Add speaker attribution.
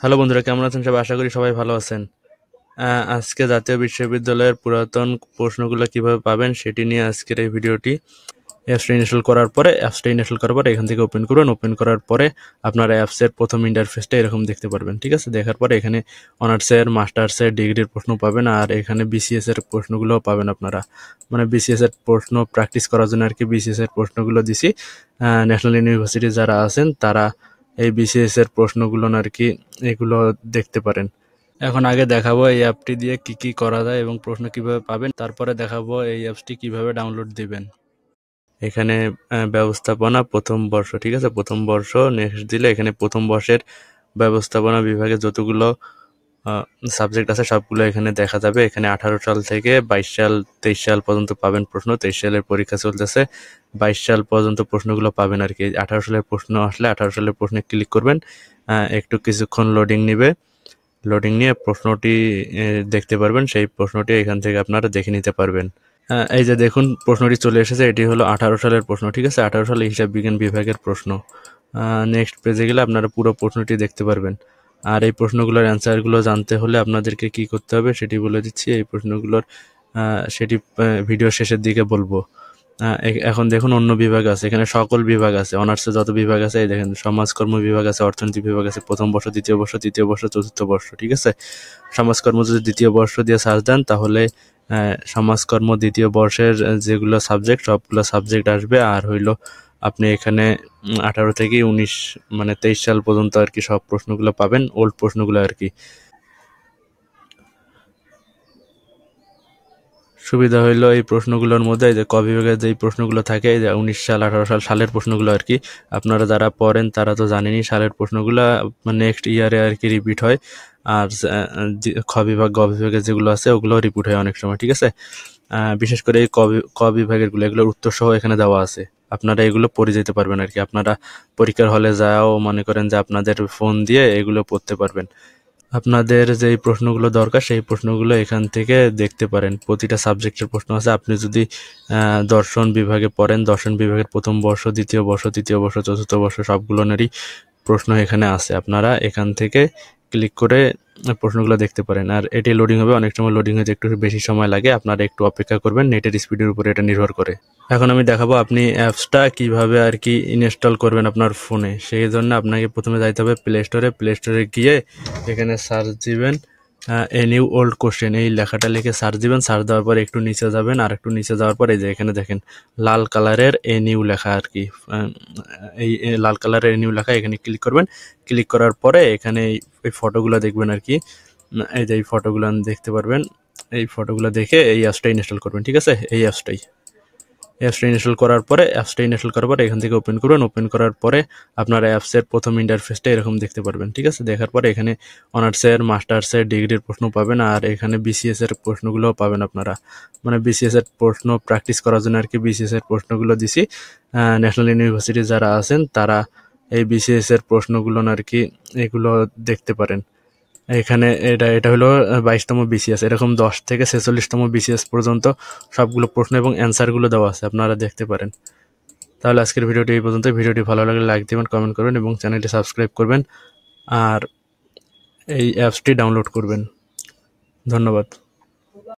Speaker 1: Hello বন্ধুরা, কেমন আছেন সবাই? আশা করি সবাই ভালো আছেন। আজকে জাতীয় বিশ্ববিদ্যালয়ের পুরাতন প্রশ্নগুলো কিভাবে পাবেন সেটি নিয়ে আজকের এই ভিডিওটি। অ্যাপসটা ইনস্টল করার পরে এখান থেকে ওপেন করবেন। ওপেন করার পরে আপনারা অ্যাপসের প্রথম ইন্টারফেসটা এরকম দেখতে পারবেন। ঠিক আছে, দেখার পরে এখানে অনার্সের, মাস্টার্সের, ডিগ্রির প্রশ্ন পাবেন, আর এখানে বিসিএস এর প্রশ্নগুলোও পাবেন আপনারা। মানে বিসিএস এর প্রশ্ন প্র্যাকটিস করার জন্য আর কি বিসিএস এর প্রশ্নগুলো দিছি। ন্যাশনাল ইউনিভার্সিটি যারা আছেন তারা এই বিসিএস এর প্রশ্নগুলো আর কি এগুলো দেখতে পারেন। এখন আগে দেখাবো এই অ্যাপটি দিয়ে কি কি করা যায় এবং প্রশ্ন কিভাবে পাবেন, তারপরে দেখাবো এই অ্যাপসটি কিভাবে ডাউনলোড দিবেন। এখানে ব্যবস্থাপনা প্রথম বর্ষ, ঠিক আছে, প্রথম বর্ষ নেক্সট দিলে এখানে প্রথম বর্ষের ব্যবস্থাপনা বিভাগে যতগুলো সাবজেক্ট আছে সবগুলো এখানে দেখা যাবে। এখানে 18 সাল থেকে 22 সাল 23 সাল পর্যন্ত পাবেন প্রশ্ন। 23 সালের পরীক্ষা চলতেছে, 22 সাল পর্যন্ত প্রশ্নগুলো পাবেন আর কি। 18 সালের প্রশ্ন আসলে 18 সালের প্রশ্নে ক্লিক করবেন। একটু কিছুক্ষণ লোডিং নিবে, লোডিং নিয়ে প্রশ্নটি দেখতে পারবেন। সেই প্রশ্নটি এখান থেকে আপনারা দেখে নিতে পারবেন। এই যে দেখুন, প্রশ্নটি চলে এসেছে। এটি হলো 18 সালের প্রশ্ন, ঠিক আছে, 18 সালে হিসাব বিজ্ঞান বিভাগের প্রশ্ন। নেক্সট পেজে গেলে আপনারা পুরো প্রশ্নটি দেখতে পারবেন। আর এই প্রশ্নগুলোর অ্যান্সারগুলো জানতে হলে আপনাদেরকে কি করতে হবে সেটি বলে দিচ্ছি। এই প্রশ্নগুলোর সেটি ভিডিও শেষের দিকে বলবো। এখন দেখুন, অন্য বিভাগ আছে, এখানে সকল বিভাগ আছে, অনার্সে যত বিভাগ আছে এই দেখেন, সমাজকর্ম বিভাগ আছে, অর্থনীতি বিভাগ আছে, প্রথম বর্ষ, দ্বিতীয় বর্ষ, তৃতীয় বর্ষ, চতুর্থ বর্ষ, ঠিক আছে। সমাজকর্ম যদি দ্বিতীয় বর্ষ দিয়ে সার্চ দেন তাহলে সমাজকর্ম দ্বিতীয় বর্ষের যেগুলো সাবজেক্ট সবগুলো সাবজেক্ট আসবে। আর হইলো আপনি এখানে 18 থেকে 19 মানে 23 সাল পর্যন্ত আর কি সব প্রশ্নগুলো পাবেন, ওল্ড প্রশ্নগুলো আর কি। সুবিধা হইলো এই প্রশ্নগুলোর মধ্যে এই যে ক বিভাগের যে প্রশ্নগুলো থাকে, এই যে 19 সাল 18 সাল সালের প্রশ্নগুলো আর কি। আপনারা যারা পড়েন তারা তো জানেনই, সালের প্রশ্নগুলো নেক্সট ইয়ারে আর কি রিপিট হয়। আর খ বিভাগ, গ বিভাগের যেগুলো আছে ওগুলো রিপিট হয় অনেক সময়, ঠিক আছে। বিশেষ করে এই ক বিভাগের গুলো, এগুলোর উত্তর সহ এখানে দেওয়া আছে। আপনারা এগুলো পড়ে যেতে পারবেন আর কি। আপনারা পরীক্ষার হলে যাও মনে করেন যে আপনাদের ফোন দিয়ে এগুলো পড়তে পারবেন। আপনাদের যেই প্রশ্নগুলো দরকার সেই প্রশ্নগুলো এখান থেকে দেখতে পারেন। প্রতিটা সাবজেক্টের প্রশ্ন আছে। আপনি যদি দর্শন বিভাগে পড়েন, দর্শন বিভাগের প্রথম বর্ষ, দ্বিতীয় বর্ষ, তৃতীয় বর্ষ, চতুর্থ বর্ষ সবগুলোনেরই প্রশ্ন এখানে আছে। আপনারা এখান থেকে ক্লিক করে প্রশ্নগুলো দেখতে পারেন। আর এটি লোডিং হবে, অনেক সময় লোডিং হতে একটু বেশি সময় লাগে, আপনারা একটু অপেক্ষা করবেন, নেটের স্পিডের উপরে এটা নির্ভর করে। এখন আমি দেখাবো আপনি অ্যাপসটা কিভাবে আর কি ইনস্টল করবেন আপনার ফোনে। সেই জন্য আপনাকে প্রথমে যাইতে হবে প্লে স্টোরে। প্লে স্টোরে গিয়ে এখানে সার্চ দিবেন এ নিউ ওল্ড কোশ্চেন, এই লেখাটা লিখে সার্চ দিবেন। সার্চ দেওয়ার পর একটু নিচে যাবেন, আর একটু নিচে যাওয়ার পর এই যে এখানে দেখেন লাল কালারের এ নিউ লেখা আর কি। এই লাল কালারের এ নিউ লেখা, এখানে ক্লিক করবেন। ক্লিক করার পরে এখানে এই ফটোগুলো দেখবেন আর কি। এই যে এই ফটোগুলো দেখতে পারবেন। এই ফটোগুলো দেখে এই অ্যাপসটা ইনস্টল করবেন, ঠিক আছে। এই অ্যাপসটা ইনস্টল করার পরে এখান থেকে ওপেন করবেন। ওপেন করার পরে আপনারা অ্যাপসের প্রথম ইন্টারফেসটা এরকম দেখতে পারবেন, ঠিক আছে। দেখার পরে এখানে অনার্সের, মাস্টার্সের, ডিগ্রির প্রশ্ন পাবেন, আর এখানে বিসিএস এর প্রশ্নগুলোও পাবেন আপনারা। মানে বিসিএস এর প্রশ্ন প্র্যাকটিস করার জন্য আর কি বিসিএস এর প্রশ্নগুলো দিছি। ন্যাশনাল ইউনিভার্সিটি যারা আছেন তারা এই বিসিএস এর প্রশ্নগুলো আর কি এগুলো দেখতে পারেন। এখানে এটা এটা হলো 22তম বিসিএস, এরকম 10 থেকে 46তম বিসিএস পর্যন্ত সবগুলো প্রশ্ন এবং অ্যান্সারগুলো দেওয়া আছে, আপনারা দেখতে পারেন। তাহলে আজকের ভিডিওটি এই পর্যন্ত। ভিডিওটি ভালো লাগলে লাইক দিবেন, কমেন্ট করবেন এবং চ্যানেলটি সাবস্ক্রাইব করবেন। আর এই অ্যাপসটি ডাউনলোড করবেন। ধন্যবাদ।